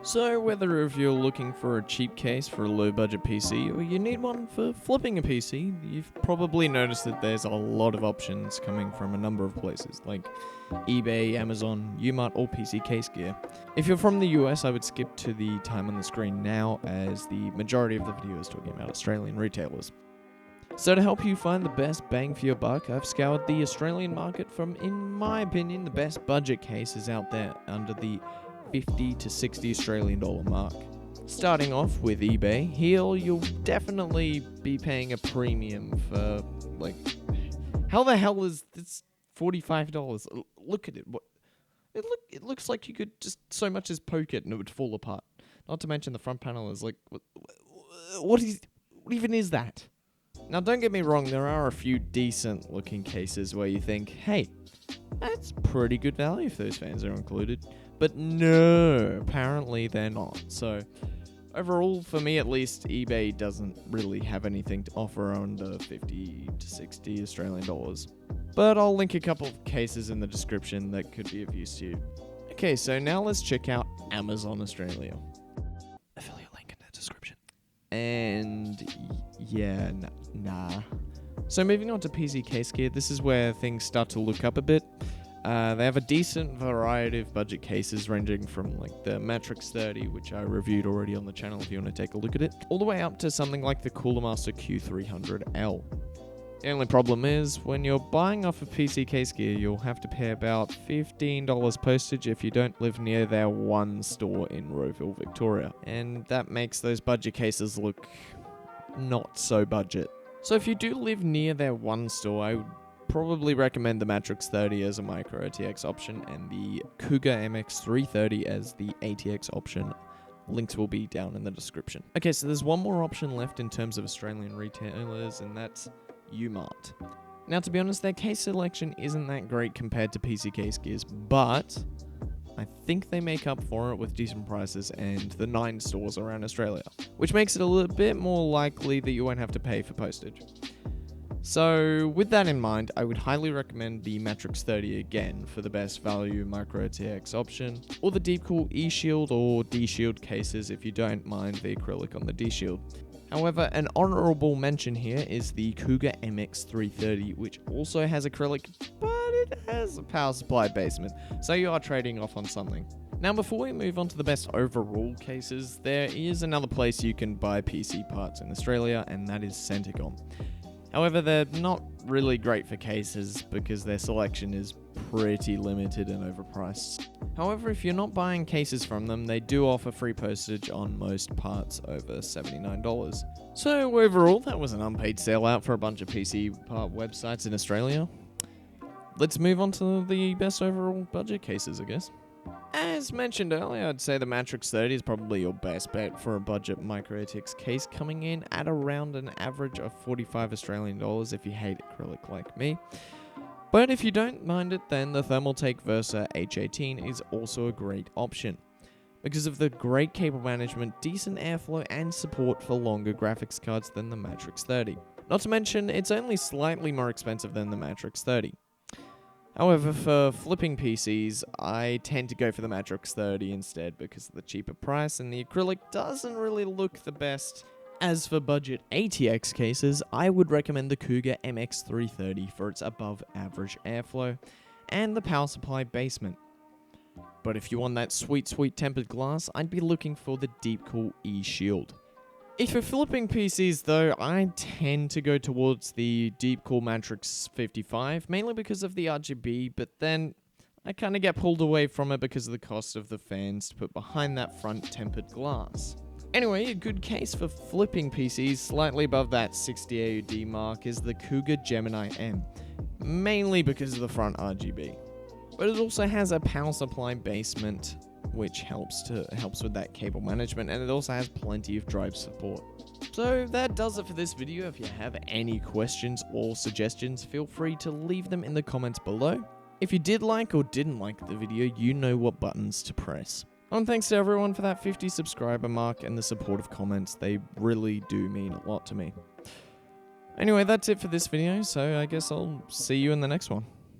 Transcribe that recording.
So whether if you're looking for a cheap case for a low budget PC or you need one for flipping a PC, you've probably noticed that there's a lot of options coming from a number of places like eBay, Amazon, UMart or PC Case Gear. If you're from the US, I would skip to the time on the screen now, as the majority of the video is talking about Australian retailers. So to help you find the best bang for your buck, I've scoured the Australian market from, in my opinion, the best budget cases out there under the $50 to $60 Australian dollar mark. Starting off with eBay, here you'll definitely be paying a premium for, like, how the hell is this $45? Look at it. It looks like you could just so much as poke it and it would fall apart. Not to mention the front panel is like, what even is that? Now don't get me wrong, there are a few decent looking cases where you think, hey, that's pretty good value if those fans are included. But no, apparently they're not. So overall, for me at least, eBay doesn't really have anything to offer under 50 to 60 Australian dollars. But I'll link a couple of cases in the description that could be of use to you. Okay, so now let's check out Amazon Australia. Affiliate link in the description. And yeah, nah. So moving on to PC Case Gear, this is where things start to look up a bit. They have a decent variety of budget cases ranging from like the Matrexx 30, which I reviewed already on the channel if you want to take a look at it, all the way up to something like the Cooler Master Q300L. The only problem is, when you're buying off of PC Case Gear, you'll have to pay about $15 postage if you don't live near their one store in Rowville, Victoria. And that makes those budget cases look not so budget. So if you do live near their one store, I would probably recommend the Matrexx 30 as a micro ATX option and the Cougar MX330 as the ATX option. Links will be down in the description. Okay, so there's one more option left in terms of Australian retailers, and that's UMart. Now, to be honest, their case selection isn't that great compared to PC Case Gears, but I think they make up for it with decent prices and the 9 stores around Australia, which makes it a little bit more likely that you won't have to pay for postage. So with that in mind, I would highly recommend the Matrexx 30 again for the best value micro ATX option, or the Deepcool E-Shield or D-Shield cases if you don't mind the acrylic on the D-Shield. However, an honourable mention here is the Cougar MX330, which also has acrylic, but it has a power supply basement, so you are trading off on something. Now before we move on to the best overall cases, there is another place you can buy PC parts in Australia, and that is Centicom. However, they're not really great for cases because their selection is pretty limited and overpriced. However, if you're not buying cases from them, they do offer free postage on most parts over $79. So overall, that was an unpaid sellout for a bunch of PC part websites in Australia. Let's move on to the best overall budget cases, I guess. As mentioned earlier, I'd say the Matrexx 30 is probably your best bet for a budget micro ATX case, coming in at around an average of 45 Australian dollars if you hate acrylic like me. But if you don't mind it, then the Thermaltake Versa H18 is also a great option because of the great cable management, decent airflow and support for longer graphics cards than the Matrexx 30. Not to mention, it's only slightly more expensive than the Matrexx 30. However, for flipping PCs, I tend to go for the Matrexx 30 instead because of the cheaper price, and the acrylic doesn't really look the best. As for budget ATX cases, I would recommend the Cougar MX330 for its above average airflow and the power supply basement. But if you want that sweet tempered glass, I'd be looking for the Deepcool E-Shield. If you're flipping PCs though, I tend to go towards the Deepcool Matrix 55, mainly because of the RGB, but then I kind of get pulled away from it because of the cost of the fans to put behind that front tempered glass. Anyway, a good case for flipping PCs slightly above that 60 AUD mark is the Cougar Gemini M, mainly because of the front RGB. But it also has a power supply basement, which helps with that cable management, and it also has plenty of drive support. So that does it for this video. If you have any questions or suggestions, feel free to leave them in the comments below. If you did like or didn't like the video, you know what buttons to press. And thanks to everyone for that 50 subscriber mark and the supportive comments. They really do mean a lot to me. Anyway, that's it for this video, so I guess I'll see you in the next one.